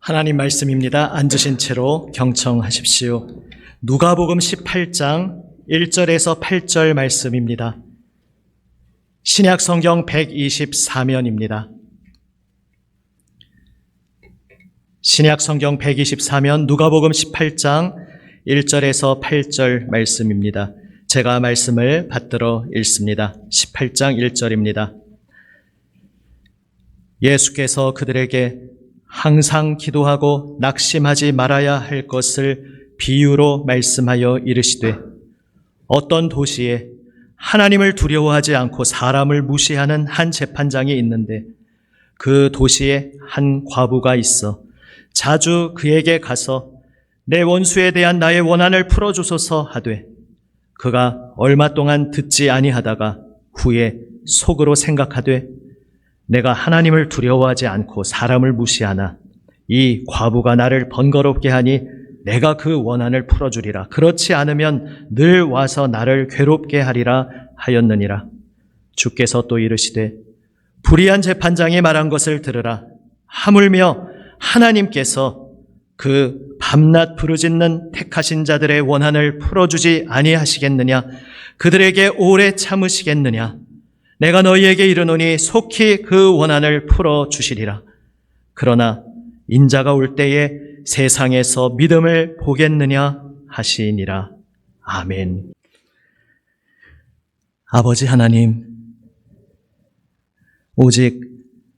하나님 말씀입니다. 앉으신 채로 경청하십시오. 누가복음 18장 1절에서 8절 말씀입니다. 신약 성경 124면입니다. 신약 성경 124면 누가복음 18장 1절에서 8절 말씀입니다. 제가 말씀을 받들어 읽습니다. 18장 1절입니다. 예수께서 그들에게 항상 기도하고 낙심하지 말아야 할 것을 비유로 말씀하여 이르시되, 어떤 도시에 하나님을 두려워하지 않고 사람을 무시하는 한 재판장이 있는데, 그 도시에 한 과부가 있어 자주 그에게 가서 내 원수에 대한 나의 원한을 풀어주소서 하되, 그가 얼마 동안 듣지 아니하다가 후에 속으로 생각하되, 내가 하나님을 두려워하지 않고 사람을 무시하나 이 과부가 나를 번거롭게 하니 내가 그 원한을 풀어주리라. 그렇지 않으면 늘 와서 나를 괴롭게 하리라 하였느니라. 주께서 또 이르시되, 불의한 재판장이 말한 것을 들으라. 하물며 하나님께서 그 밤낮 부르짖는 택하신 자들의 원한을 풀어주지 아니하시겠느냐? 그들에게 오래 참으시겠느냐? 내가 너희에게 이르노니 속히 그 원한을 풀어주시리라. 그러나 인자가 올 때에 세상에서 믿음을 보겠느냐 하시니라. 아멘. 아버지 하나님, 오직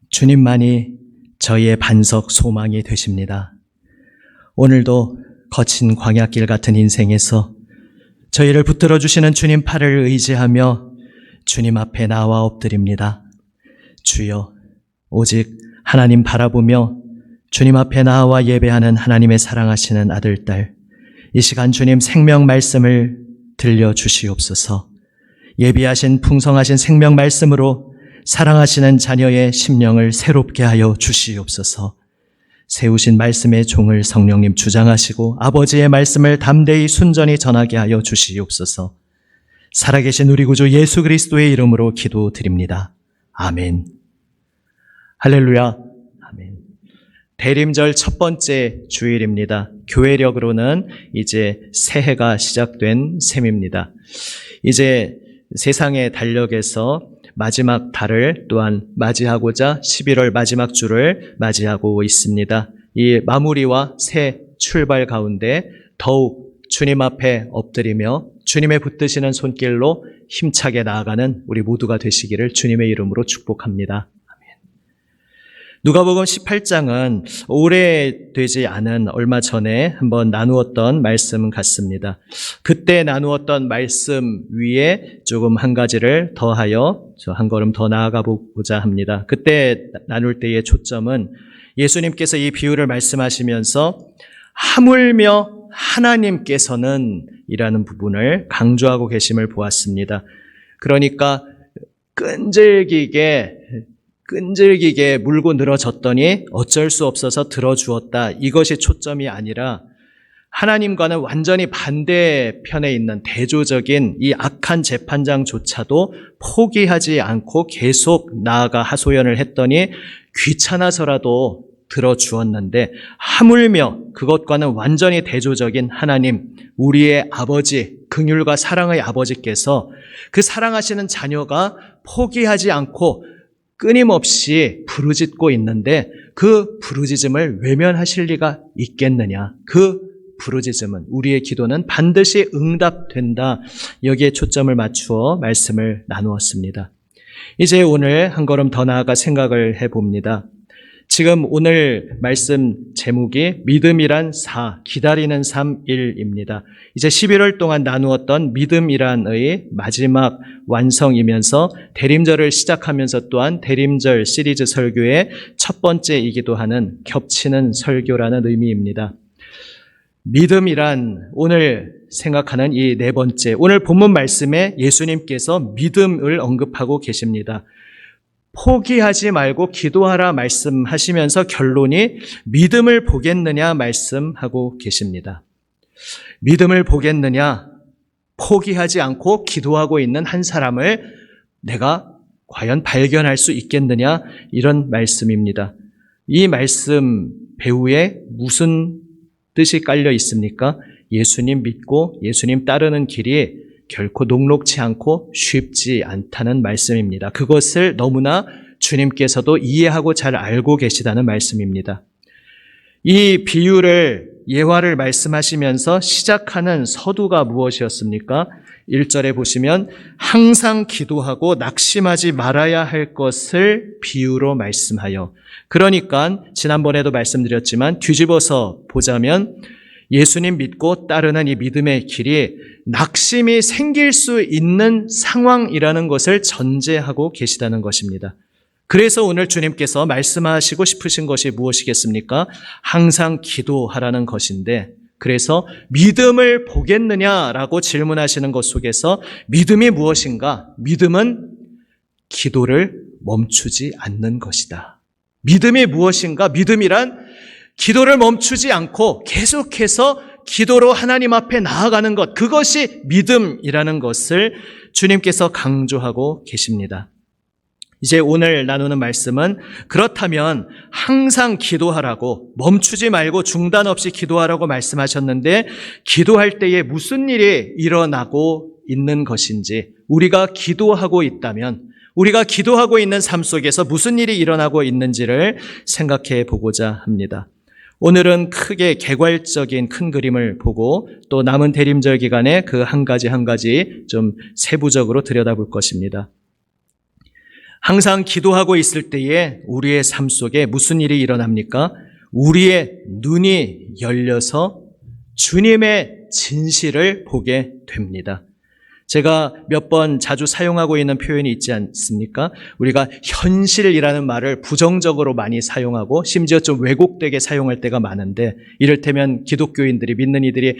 주님만이 저희의 반석 소망이 되십니다. 오늘도 거친 광야길 같은 인생에서 저희를 붙들어 주시는 주님 팔을 의지하며 주님 앞에 나와 엎드립니다. 주여, 오직 하나님 바라보며 주님 앞에 나와 예배하는 하나님의 사랑하시는 아들, 딸, 이 시간 주님 생명 말씀을 들려주시옵소서. 예비하신 풍성하신 생명 말씀으로 사랑하시는 자녀의 심령을 새롭게 하여 주시옵소서. 세우신 말씀의 종을 성령님 주장하시고 아버지의 말씀을 담대히 순전히 전하게 하여 주시옵소서. 살아계신 우리 구주 예수 그리스도의 이름으로 기도드립니다. 아멘. 할렐루야. 아멘. 대림절 첫 번째 주일입니다. 교회력으로는 이제 새해가 시작된 셈입니다. 이제 세상의 달력에서 마지막 달을 또한 맞이하고자 11월 마지막 주를 맞이하고 있습니다. 이 마무리와 새 출발 가운데 더욱 주님 앞에 엎드리며 주님의 붙드시는 손길로 힘차게 나아가는 우리 모두가 되시기를 주님의 이름으로 축복합니다. 아멘. 누가복음 18장은 오래되지 않은 얼마 전에 한번 나누었던 말씀 같습니다. 그때 나누었던 말씀 위에 조금 한 가지를 더하여 한 걸음 더 나아가 보고자 합니다. 그때 나눌 때의 초점은 예수님께서 이 비유를 말씀하시면서 하물며 하나님께서는 이라는 부분을 강조하고 계심을 보았습니다. 그러니까 끈질기게 물고 늘어졌더니 어쩔 수 없어서 들어주었다. 이것이 초점이 아니라 하나님과는 완전히 반대편에 있는 대조적인 이 악한 재판장조차도 포기하지 않고 계속 나아가 하소연을 했더니 귀찮아서라도 들어주었는데, 하물며 그것과는 완전히 대조적인 하나님, 우리의 아버지, 긍휼과 사랑의 아버지께서 그 사랑하시는 자녀가 포기하지 않고 끊임없이 부르짖고 있는데 그 부르짖음을 외면하실 리가 있겠느냐? 그 부르짖음은, 우리의 기도는 반드시 응답된다. 여기에 초점을 맞추어 말씀을 나누었습니다. 이제 오늘 한 걸음 더 나아가 생각을 해봅니다. 지금 오늘 말씀 제목이 믿음이란 4, 기다리는 삶 1입니다. 이제 11월 동안 나누었던 믿음이란의 마지막 완성이면서 대림절을 시작하면서 또한 대림절 시리즈 설교의 첫 번째이기도 하는 겹치는 설교라는 의미입니다. 믿음이란 오늘 생각하는 이 네 번째, 오늘 본문 말씀에 예수님께서 믿음을 언급하고 계십니다. 포기하지 말고 기도하라 말씀하시면서 결론이 믿음을 보겠느냐 말씀하고 계십니다. 믿음을 보겠느냐, 포기하지 않고 기도하고 있는 한 사람을 내가 과연 발견할 수 있겠느냐, 이런 말씀입니다. 이 말씀 배후에 무슨 뜻이 깔려 있습니까? 예수님 믿고 예수님 따르는 길이 결코 녹록지 않고 쉽지 않다는 말씀입니다. 그것을 너무나 주님께서도 이해하고 잘 알고 계시다는 말씀입니다. 이 비유를 예화를 말씀하시면서 시작하는 서두가 무엇이었습니까? 1절에 보시면 항상 기도하고 낙심하지 말아야 할 것을 비유로 말씀하여. 그러니까 지난번에도 말씀드렸지만 뒤집어서 보자면 예수님 믿고 따르는 이 믿음의 길이 낙심이 생길 수 있는 상황이라는 것을 전제하고 계시다는 것입니다. 그래서 오늘 주님께서 말씀하시고 싶으신 것이 무엇이겠습니까? 항상 기도하라는 것인데, 그래서 믿음을 보겠느냐라고 질문하시는 것 속에서 믿음이 무엇인가? 믿음은 기도를 멈추지 않는 것이다. 믿음이 무엇인가? 믿음이란 기도를 멈추지 않고 계속해서 기도로 하나님 앞에 나아가는 것, 그것이 믿음이라는 것을 주님께서 강조하고 계십니다. 이제 오늘 나누는 말씀은 그렇다면 항상 기도하라고, 멈추지 말고 중단 없이 기도하라고 말씀하셨는데 기도할 때에 무슨 일이 일어나고 있는 것인지, 우리가 기도하고 있다면 우리가 기도하고 있는 삶 속에서 무슨 일이 일어나고 있는지를 생각해 보고자 합니다. 오늘은 크게 개괄적인 큰 그림을 보고 또 남은 대림절 기간에 그 한 가지 한 가지 좀 세부적으로 들여다볼 것입니다. 항상 기도하고 있을 때에 우리의 삶 속에 무슨 일이 일어납니까? 우리의 눈이 열려서 주님의 진실을 보게 됩니다. 제가 몇 번 자주 사용하고 있는 표현이 있지 않습니까? 우리가 현실이라는 말을 부정적으로 많이 사용하고 심지어 좀 왜곡되게 사용할 때가 많은데, 이를테면 기독교인들이, 믿는 이들이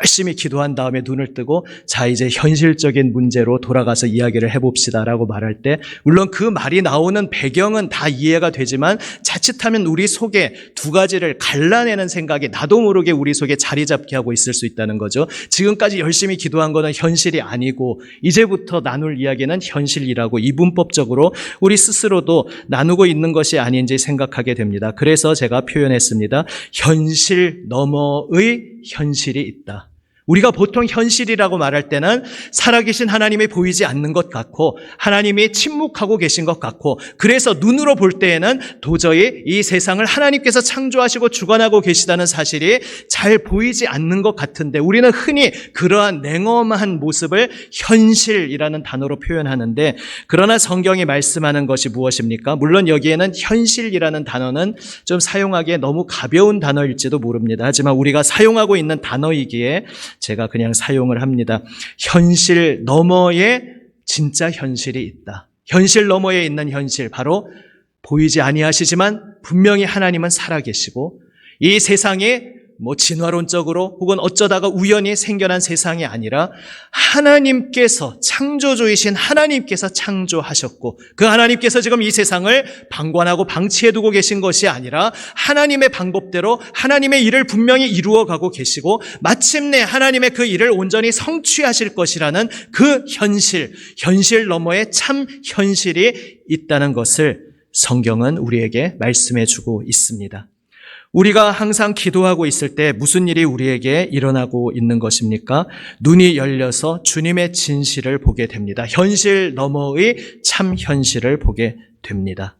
열심히 기도한 다음에 눈을 뜨고 자 이제 현실적인 문제로 돌아가서 이야기를 해봅시다라고 말할 때, 물론 그 말이 나오는 배경은 다 이해가 되지만 자칫하면 우리 속에 두 가지를 갈라내는 생각이 나도 모르게 우리 속에 자리 잡게 하고 있을 수 있다는 거죠. 지금까지 열심히 기도한 거는 현실이 아니고 이제부터 나눌 이야기는 현실이라고 이분법적으로 우리 스스로도 나누고 있는 것이 아닌지 생각하게 됩니다. 그래서 제가 표현했습니다. 현실 너머의 현실이 있다. 우리가 보통 현실이라고 말할 때는 살아계신 하나님이 보이지 않는 것 같고 하나님이 침묵하고 계신 것 같고, 그래서 눈으로 볼 때에는 도저히 이 세상을 하나님께서 창조하시고 주관하고 계시다는 사실이 잘 보이지 않는 것 같은데, 우리는 흔히 그러한 냉엄한 모습을 현실이라는 단어로 표현하는데, 그러나 성경이 말씀하는 것이 무엇입니까? 물론 여기에는 현실이라는 단어는 좀 사용하기에 너무 가벼운 단어일지도 모릅니다. 하지만 우리가 사용하고 있는 단어이기에 제가 그냥 사용을 합니다. 현실 너머에 진짜 현실이 있다. 현실 너머에 있는 현실, 바로 보이지 아니하시지만 분명히 하나님은 살아계시고 이 세상에 진화론적으로 혹은 어쩌다가 우연히 생겨난 세상이 아니라 하나님께서, 창조주이신 하나님께서 창조하셨고 그 하나님께서 지금 이 세상을 방관하고 방치해두고 계신 것이 아니라 하나님의 방법대로 하나님의 일을 분명히 이루어가고 계시고 마침내 하나님의 그 일을 온전히 성취하실 것이라는 그 현실 너머에 참 현실이 있다는 것을 성경은 우리에게 말씀해주고 있습니다. 우리가 항상 기도하고 있을 때 무슨 일이 우리에게 일어나고 있는 것입니까? 눈이 열려서 주님의 진실을 보게 됩니다. 현실 너머의 참 현실을 보게 됩니다.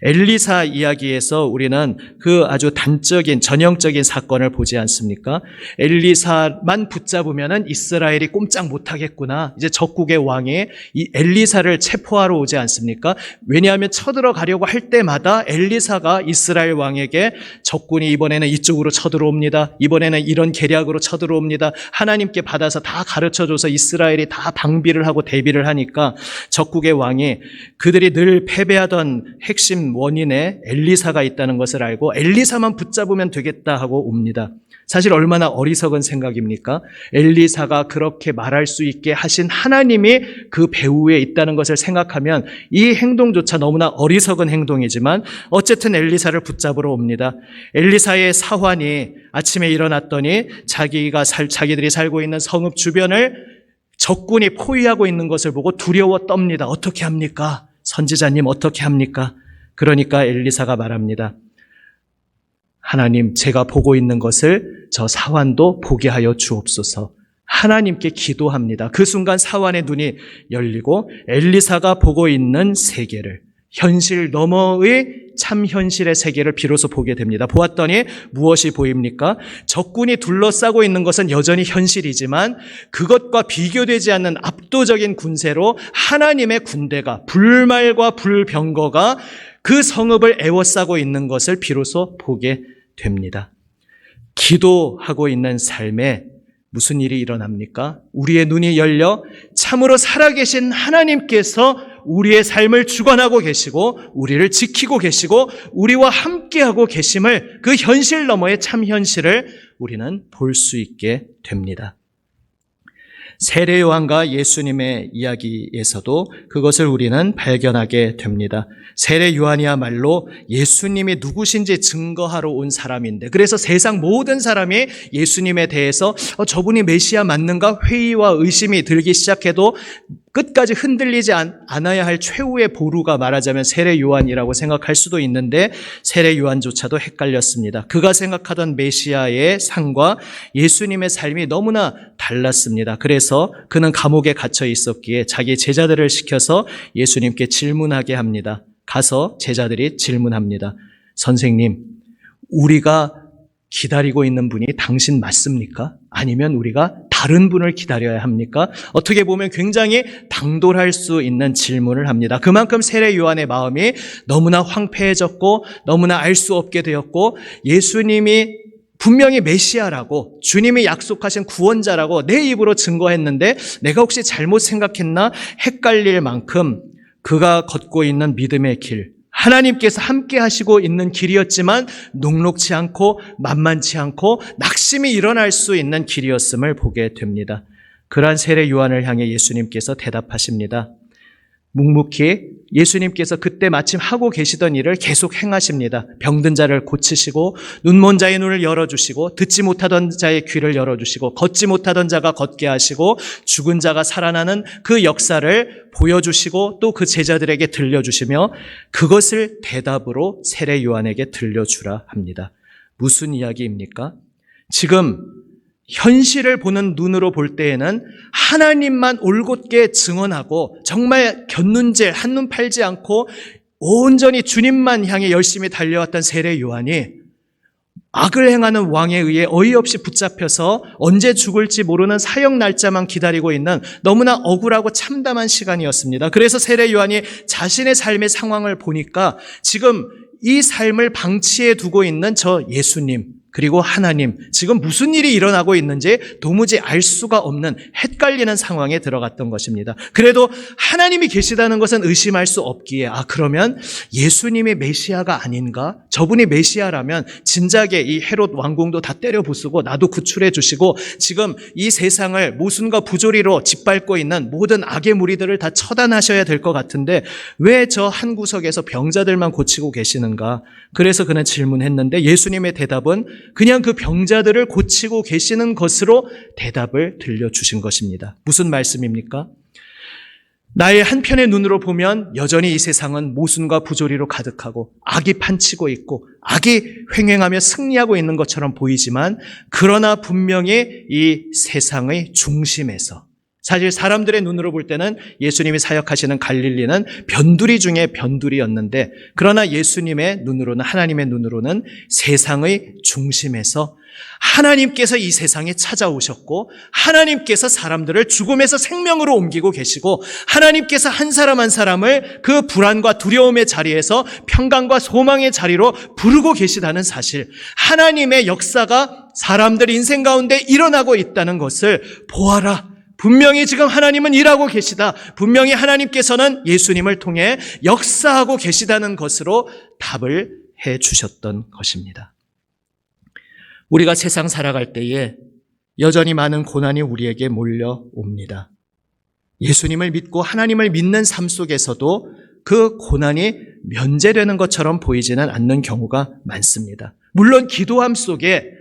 엘리사 이야기에서 우리는 그 아주 단적인 전형적인 사건을 보지 않습니까? 엘리사만 붙잡으면 이스라엘이 꼼짝 못하겠구나. 이제 적국의 왕이 이 엘리사를 체포하러 오지 않습니까? 왜냐하면 쳐들어가려고 할 때마다 엘리사가 이스라엘 왕에게 적군이 이번에는 이쪽으로 쳐들어옵니다. 이번에는 이런 계략으로 쳐들어옵니다. 하나님께 받아서 다 가르쳐줘서 이스라엘이 다 방비를 하고 대비를 하니까 적국의 왕이 그들이 늘 패배하던 핵심 원인에 엘리사가 있다는 것을 알고 엘리사만 붙잡으면 되겠다 하고 옵니다. 사실 얼마나 어리석은 생각입니까? 엘리사가 그렇게 말할 수 있게 하신 하나님이 그 배후에 있다는 것을 생각하면 이 행동조차 너무나 어리석은 행동이지만 어쨌든 엘리사를 붙잡으러 옵니다. 엘리사의 사환이 아침에 일어났더니 자기들이 살고 있는 성읍 주변을 적군이 포위하고 있는 것을 보고 두려워 떱니다. 어떻게 합니까? 선지자님 어떻게 합니까? 그러니까 엘리사가 말합니다. 하나님, 제가 보고 있는 것을 저 사환도 보게 하여 주옵소서. 하나님께 기도합니다. 그 순간 사환의 눈이 열리고 엘리사가 보고 있는 세계를, 현실 너머의 참 현실의 세계를 비로소 보게 됩니다. 보았더니 무엇이 보입니까? 적군이 둘러싸고 있는 것은 여전히 현실이지만 그것과 비교되지 않는 압도적인 군세로 하나님의 군대가, 불말과 불병거가 그 성읍을 에워싸고 있는 것을 비로소 보게 됩니다. 기도하고 있는 삶에 무슨 일이 일어납니까? 우리의 눈이 열려 참으로 살아계신 하나님께서 우리의 삶을 주관하고 계시고 우리를 지키고 계시고 우리와 함께하고 계심을, 그 현실 너머의 참 현실을 우리는 볼 수 있게 됩니다. 세례 요한과 예수님의 이야기에서도 그것을 우리는 발견하게 됩니다. 세례 요한이야말로 예수님이 누구신지 증거하러 온 사람인데, 그래서 세상 모든 사람이 예수님에 대해서 저분이 메시아 맞는가 회의와 의심이 들기 시작해도 끝까지 흔들리지 않아야 할 최후의 보루가 말하자면 세례 요한이라고 생각할 수도 있는데, 세례 요한조차도 헷갈렸습니다. 그가 생각하던 메시아의 상과 예수님의 삶이 너무나 달랐습니다. 그래서 그는 감옥에 갇혀 있었기에 자기 제자들을 시켜서 예수님께 질문하게 합니다. 가서 제자들이 질문합니다. 선생님, 우리가 기다리고 있는 분이 당신 맞습니까? 아니면 우리가 다른 분을 기다려야 합니까? 어떻게 보면 굉장히 당돌할 수 있는 질문을 합니다. 그만큼 세례 요한의 마음이 너무나 황폐해졌고 너무나 알 수 없게 되었고, 예수님이 분명히 메시아라고, 주님이 약속하신 구원자라고 내 입으로 증거했는데 내가 혹시 잘못 생각했나 헷갈릴 만큼 그가 걷고 있는 믿음의 길, 하나님께서 함께 하시고 있는 길이었지만 녹록지 않고 만만치 않고 낙심이 일어날 수 있는 길이었음을 보게 됩니다. 그러한 세례 요한을 향해 예수님께서 대답하십니다. 묵묵히 예수님께서 그때 마침 하고 계시던 일을 계속 행하십니다. 병든 자를 고치시고 눈먼 자의 눈을 열어주시고 듣지 못하던 자의 귀를 열어주시고 걷지 못하던 자가 걷게 하시고 죽은 자가 살아나는 그 역사를 보여주시고 또 그 제자들에게 들려주시며 그것을 대답으로 세례 요한에게 들려주라 합니다. 무슨 이야기입니까? 지금 현실을 보는 눈으로 볼 때에는 하나님만 올곧게 증언하고 정말 곁눈질, 한눈 팔지 않고 온전히 주님만 향해 열심히 달려왔던 세례 요한이 악을 행하는 왕에 의해 어이없이 붙잡혀서 언제 죽을지 모르는 사형 날짜만 기다리고 있는 너무나 억울하고 참담한 시간이었습니다. 그래서 세례 요한이 자신의 삶의 상황을 보니까 지금 이 삶을 방치해 두고 있는 저 예수님, 그리고 하나님, 지금 무슨 일이 일어나고 있는지 도무지 알 수가 없는 헷갈리는 상황에 들어갔던 것입니다. 그래도 하나님이 계시다는 것은 의심할 수 없기에, 그러면 예수님이 메시아가 아닌가? 저분이 메시아라면 진작에 이 헤롯 왕궁도 다 때려 부수고 나도 구출해 주시고 지금 이 세상을 모순과 부조리로 짓밟고 있는 모든 악의 무리들을 다 처단하셔야 될 것 같은데 왜 저 한 구석에서 병자들만 고치고 계시는가? 그래서 그는 질문했는데 예수님의 대답은 그냥 그 병자들을 고치고 계시는 것으로 대답을 들려주신 것입니다. 무슨 말씀입니까? 나의 한편의 눈으로 보면 여전히 이 세상은 모순과 부조리로 가득하고 악이 판치고 있고 악이 횡행하며 승리하고 있는 것처럼 보이지만, 그러나 분명히 이 세상의 중심에서, 사실 사람들의 눈으로 볼 때는 예수님이 사역하시는 갈릴리는 변두리 중에 변두리였는데, 그러나 예수님의 눈으로는, 하나님의 눈으로는 세상의 중심에서 하나님께서 이 세상에 찾아오셨고 하나님께서 사람들을 죽음에서 생명으로 옮기고 계시고 하나님께서 한 사람 한 사람을 그 불안과 두려움의 자리에서 평강과 소망의 자리로 부르고 계시다는 사실, 하나님의 역사가 사람들 인생 가운데 일어나고 있다는 것을 보아라. 분명히 지금 하나님은 일하고 계시다. 분명히 하나님께서는 예수님을 통해 역사하고 계시다는 것으로 답을 해 주셨던 것입니다. 우리가 세상 살아갈 때에 여전히 많은 고난이 우리에게 몰려옵니다. 예수님을 믿고 하나님을 믿는 삶 속에서도 그 고난이 면제되는 것처럼 보이지는 않는 경우가 많습니다. 물론 기도함 속에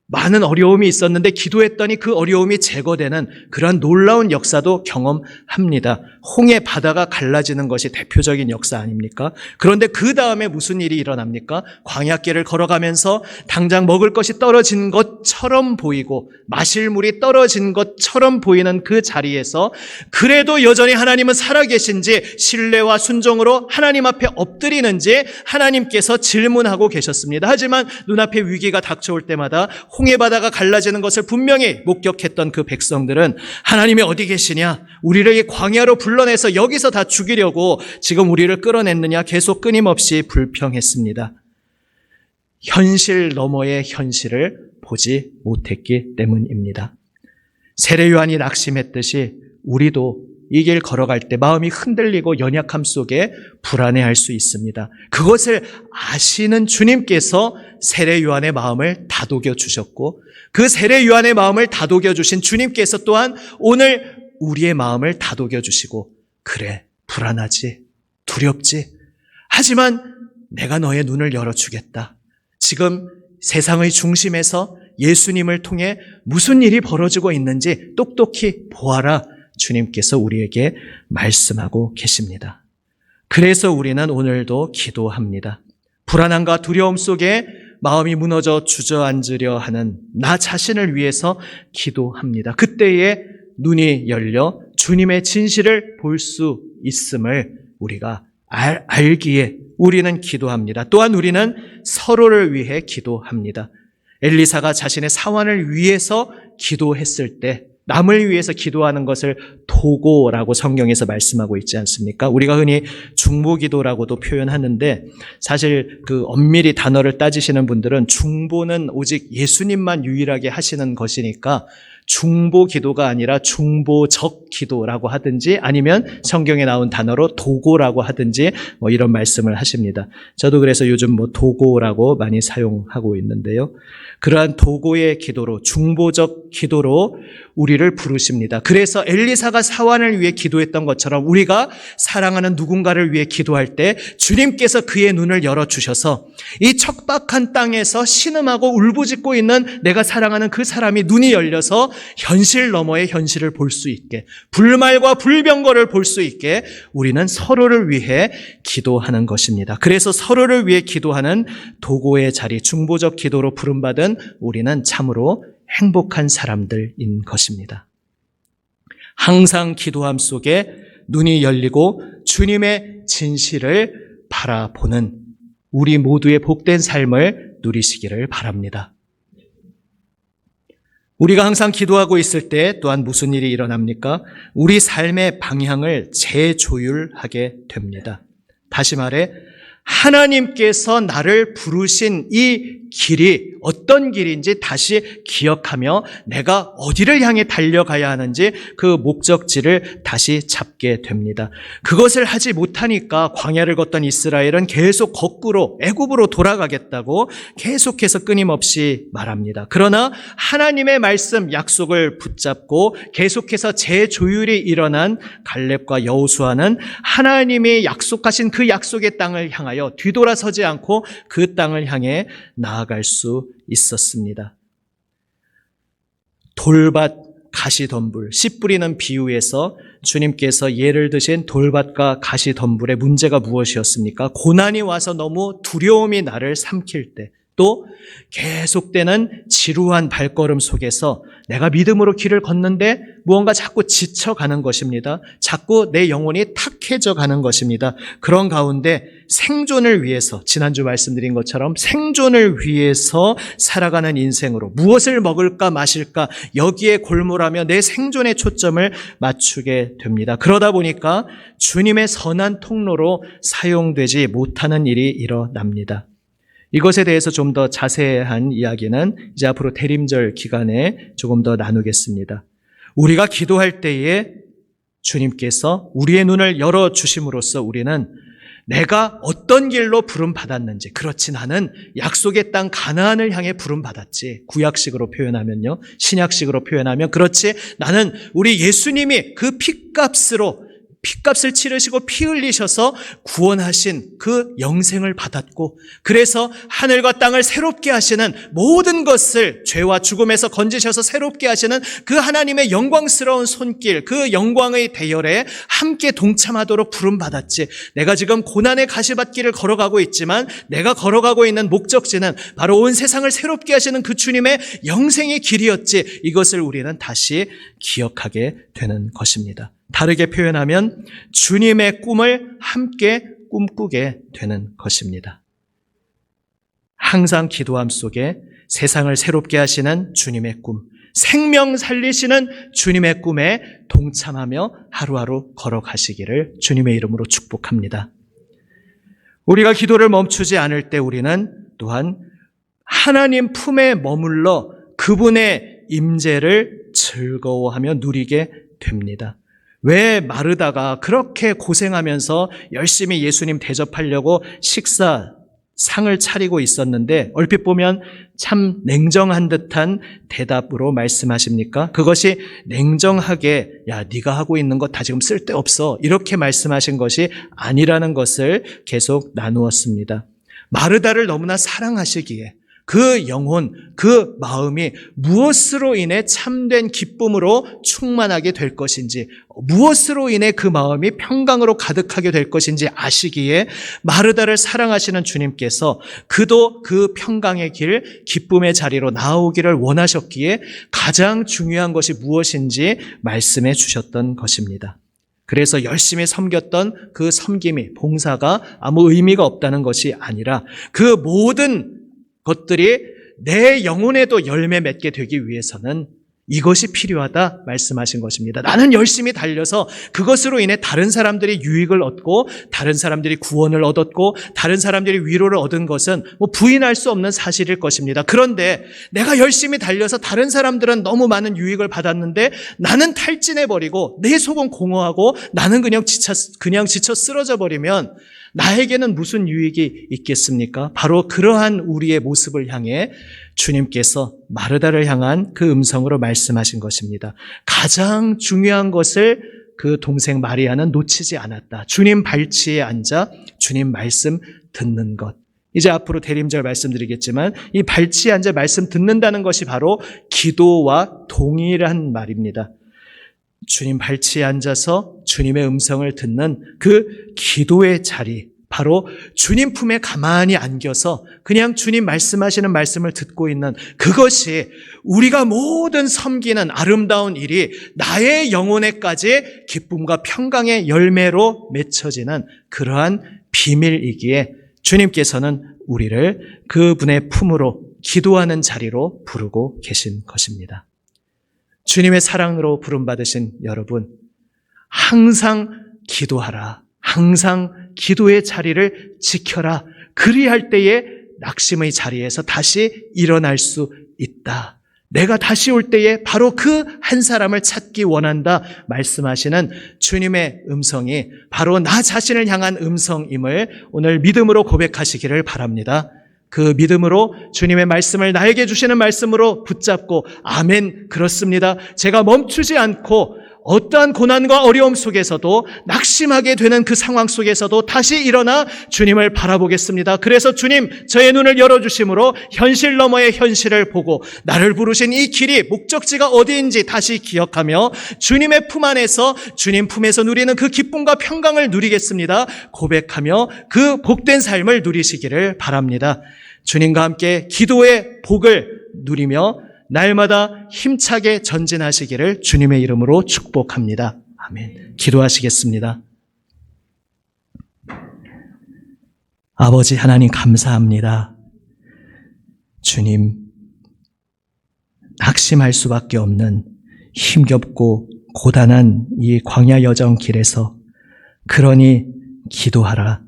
많은 어려움이 있었는데 기도했더니 그 어려움이 제거되는 그러한 놀라운 역사도 경험합니다. 홍해 바다가 갈라지는 것이 대표적인 역사 아닙니까? 그런데 그 다음에 무슨 일이 일어납니까? 광야길을 걸어가면서 당장 먹을 것이 떨어진 것처럼 보이고 마실 물이 떨어진 것처럼 보이는 그 자리에서 그래도 여전히 하나님은 살아계신지 신뢰와 순종으로 하나님 앞에 엎드리는지 하나님께서 질문하고 계셨습니다. 하지만 눈앞에 위기가 닥쳐올 때마다 홍해바다가 갈라지는 것을 분명히 목격했던 그 백성들은 하나님이 어디 계시냐? 우리를 이 광야로 불러내서 여기서 다 죽이려고 지금 우리를 끌어냈느냐? 계속 끊임없이 불평했습니다. 현실 너머의 현실을 보지 못했기 때문입니다. 세례 요한이 낙심했듯이 우리도 이 길 걸어갈 때 마음이 흔들리고 연약함 속에 불안해할 수 있습니다. 그것을 아시는 주님께서 세례 요한의 마음을 다독여 주셨고 그 세례 요한의 마음을 다독여 주신 주님께서 또한 오늘 우리의 마음을 다독여 주시고 그래 불안하지 두렵지 하지만 내가 너의 눈을 열어주겠다. 지금 세상의 중심에서 예수님을 통해 무슨 일이 벌어지고 있는지 똑똑히 보아라. 주님께서 우리에게 말씀하고 계십니다. 그래서 우리는 오늘도 기도합니다. 불안함과 두려움 속에 마음이 무너져 주저앉으려 하는 나 자신을 위해서 기도합니다. 그때에 눈이 열려 주님의 진실을 볼 수 있음을 우리가 알기에 우리는 기도합니다. 또한 우리는 서로를 위해 기도합니다. 엘리사가 자신의 사환을 위해서 기도했을 때 남을 위해서 기도하는 것을 도고라고 성경에서 말씀하고 있지 않습니까? 우리가 흔히 중보기도라고도 표현하는데 사실 그 엄밀히 단어를 따지시는 분들은 중보는 오직 예수님만 유일하게 하시는 것이니까 중보기도가 아니라 중보적 기도라고 하든지 아니면 성경에 나온 단어로 도고라고 하든지 이런 말씀을 하십니다. 저도 그래서 요즘 도고라고 많이 사용하고 있는데요. 그러한 도고의 기도로 중보적 기도로 우리를 부르십니다. 그래서 엘리사가 사환을 위해 기도했던 것처럼 우리가 사랑하는 누군가를 위해 기도할 때 주님께서 그의 눈을 열어주셔서 이 척박한 땅에서 신음하고 울부짖고 있는 내가 사랑하는 그 사람이 눈이 열려서 현실 너머의 현실을 볼 수 있게 불말과 불병거를 볼 수 있게 우리는 서로를 위해 기도하는 것입니다. 그래서 서로를 위해 기도하는 도고의 자리 중보적 기도로 부름받은 우리는 참으로 행복한 사람들인 것입니다. 항상 기도함 속에 눈이 열리고 주님의 진실을 바라보는 우리 모두의 복된 삶을 누리시기를 바랍니다. 우리가 항상 기도하고 있을 때 또한 무슨 일이 일어납니까? 우리 삶의 방향을 재조율하게 됩니다. 다시 말해 하나님께서 나를 부르신 이 길이 어떤 길인지 다시 기억하며 내가 어디를 향해 달려가야 하는지 그 목적지를 다시 잡게 됩니다. 그것을 하지 못하니까 광야를 걷던 이스라엘은 계속 거꾸로 애굽으로 돌아가겠다고 계속해서 끊임없이 말합니다. 그러나 하나님의 말씀 약속을 붙잡고 계속해서 재조율이 일어난 갈렙과 여호수아는 하나님이 약속하신 그 약속의 땅을 향하여 뒤돌아서지 않고 그 땅을 향해 나아갈 수 있었습니다. 돌밭, 가시덤불, 씨 뿌리는 비유에서 주님께서 예를 드신 돌밭과 가시덤불의 문제가 무엇이었습니까? 고난이 와서 너무 두려움이 나를 삼킬 때, 또 계속되는 지루한 발걸음 속에서 내가 믿음으로 길을 걷는데 무언가 자꾸 지쳐가는 것입니다. 자꾸 내 영혼이 탁해져 가는 것입니다. 그런 가운데 생존을 위해서 지난주 말씀드린 것처럼 생존을 위해서 살아가는 인생으로 무엇을 먹을까 마실까 여기에 골몰하며 내 생존의 초점을 맞추게 됩니다. 그러다 보니까 주님의 선한 통로로 사용되지 못하는 일이 일어납니다. 이것에 대해서 좀 더 자세한 이야기는 이제 앞으로 대림절 기간에 조금 더 나누겠습니다. 우리가 기도할 때에 주님께서 우리의 눈을 열어주심으로써 우리는 내가 어떤 길로 부름받았는지, 그렇지 나는 약속의 땅 가나안을 향해 부름받았지. 구약식으로 표현하면요. 신약식으로 표현하면 그렇지 나는 우리 예수님이 그 핏값으로 핏값을 치르시고 피 흘리셔서 구원하신 그 영생을 받았고, 그래서 하늘과 땅을 새롭게 하시는, 모든 것을 죄와 죽음에서 건지셔서 새롭게 하시는 그 하나님의 영광스러운 손길, 그 영광의 대열에 함께 동참하도록 부름받았지. 내가 지금 고난의 가시밭길을 걸어가고 있지만 내가 걸어가고 있는 목적지는 바로 온 세상을 새롭게 하시는 그 주님의 영생의 길이었지. 이것을 우리는 다시 기억하게 되는 것입니다. 다르게 표현하면 주님의 꿈을 함께 꿈꾸게 되는 것입니다. 항상 기도함 속에 세상을 새롭게 하시는 주님의 꿈, 생명 살리시는 주님의 꿈에 동참하며 하루하루 걸어가시기를 주님의 이름으로 축복합니다. 우리가 기도를 멈추지 않을 때 우리는 또한 하나님 품에 머물러 그분의 임재를 즐거워하며 누리게 됩니다. 왜 마르다가 그렇게 고생하면서 열심히 예수님 대접하려고 상을 차리고 있었는데 얼핏 보면 참 냉정한 듯한 대답으로 말씀하십니까? 그것이 냉정하게 야 네가 하고 있는 거 다 지금 쓸데없어 이렇게 말씀하신 것이 아니라는 것을 계속 나누었습니다. 마르다를 너무나 사랑하시기에 그 영혼, 그 마음이 무엇으로 인해 참된 기쁨으로 충만하게 될 것인지, 무엇으로 인해 그 마음이 평강으로 가득하게 될 것인지 아시기에 마르다를 사랑하시는 주님께서 그도 그 평강의 길, 기쁨의 자리로 나오기를 원하셨기에 가장 중요한 것이 무엇인지 말씀해 주셨던 것입니다. 그래서 열심히 섬겼던 그 섬김이, 봉사가 아무 의미가 없다는 것이 아니라 그 모든 것들이 내 영혼에도 열매 맺게 되기 위해서는 이것이 필요하다 말씀하신 것입니다. 나는 열심히 달려서 그것으로 인해 다른 사람들이 유익을 얻고 다른 사람들이 구원을 얻었고 다른 사람들이 위로를 얻은 것은 부인할 수 없는 사실일 것입니다. 그런데 내가 열심히 달려서 다른 사람들은 너무 많은 유익을 받았는데 나는 탈진해버리고 내 속은 공허하고 나는 그냥 지쳐 쓰러져 버리면 나에게는 무슨 유익이 있겠습니까? 바로 그러한 우리의 모습을 향해 주님께서 마르다를 향한 그 음성으로 말씀하신 것입니다. 가장 중요한 것을 그 동생 마리아는 놓치지 않았다. 주님 발치에 앉아 주님 말씀 듣는 것. 이제 앞으로 대림절 말씀드리겠지만 이 발치에 앉아 말씀 듣는다는 것이 바로 기도와 동일한 말입니다. 주님 발치에 앉아서 주님의 음성을 듣는 그 기도의 자리, 바로 주님 품에 가만히 안겨서 그냥 주님 말씀하시는 말씀을 듣고 있는 그것이 우리가 모든 섬기는 아름다운 일이 나의 영혼에까지 기쁨과 평강의 열매로 맺혀지는 그러한 비밀이기에 주님께서는 우리를 그분의 품으로 기도하는 자리로 부르고 계신 것입니다. 주님의 사랑으로 부름받으신 여러분, 항상 기도하라. 항상 기도의 자리를 지켜라. 그리할 때에 낙심의 자리에서 다시 일어날 수 있다. 내가 다시 올 때에 바로 그 한 사람을 찾기 원한다 말씀하시는 주님의 음성이 바로 나 자신을 향한 음성임을 오늘 믿음으로 고백하시기를 바랍니다. 그 믿음으로 주님의 말씀을 나에게 주시는 말씀으로 붙잡고 아멘, 그렇습니다. 제가 멈추지 않고 어떠한 고난과 어려움 속에서도 낙심하게 되는 그 상황 속에서도 다시 일어나 주님을 바라보겠습니다. 그래서 주님 저의 눈을 열어주심으로 현실 너머의 현실을 보고 나를 부르신 이 길이 목적지가 어디인지 다시 기억하며 주님의 품 안에서 주님 품에서 누리는 그 기쁨과 평강을 누리겠습니다. 고백하며 그 복된 삶을 누리시기를 바랍니다. 주님과 함께 기도의 복을 누리며 날마다 힘차게 전진하시기를 주님의 이름으로 축복합니다. 아멘. 기도하시겠습니다. 아버지 하나님 감사합니다. 주님, 낙심할 수밖에 없는 힘겹고 고단한 이 광야 여정 길에서 그러니 기도하라.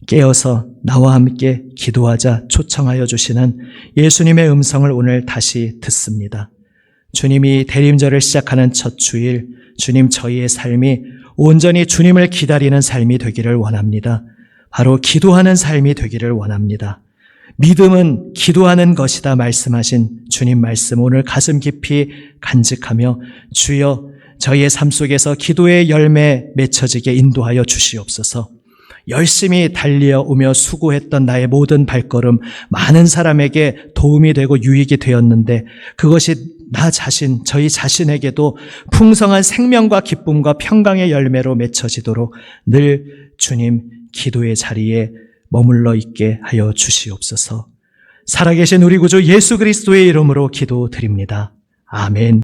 깨어서 나와 함께 기도하자 초청하여 주시는 예수님의 음성을 오늘 다시 듣습니다. 주님이 대림절을 시작하는 첫 주일, 주님 저희의 삶이 온전히 주님을 기다리는 삶이 되기를 원합니다. 바로 기도하는 삶이 되기를 원합니다. 믿음은 기도하는 것이다 말씀하신 주님 말씀 오늘 가슴 깊이 간직하며 주여 저희의 삶 속에서 기도의 열매 맺혀지게 인도하여 주시옵소서. 열심히 달려오며 수고했던 나의 모든 발걸음, 많은 사람에게 도움이 되고 유익이 되었는데 그것이 나 자신, 저희 자신에게도 풍성한 생명과 기쁨과 평강의 열매로 맺혀지도록 늘 주님 기도의 자리에 머물러 있게 하여 주시옵소서. 살아계신 우리 구주 예수 그리스도의 이름으로 기도드립니다. 아멘.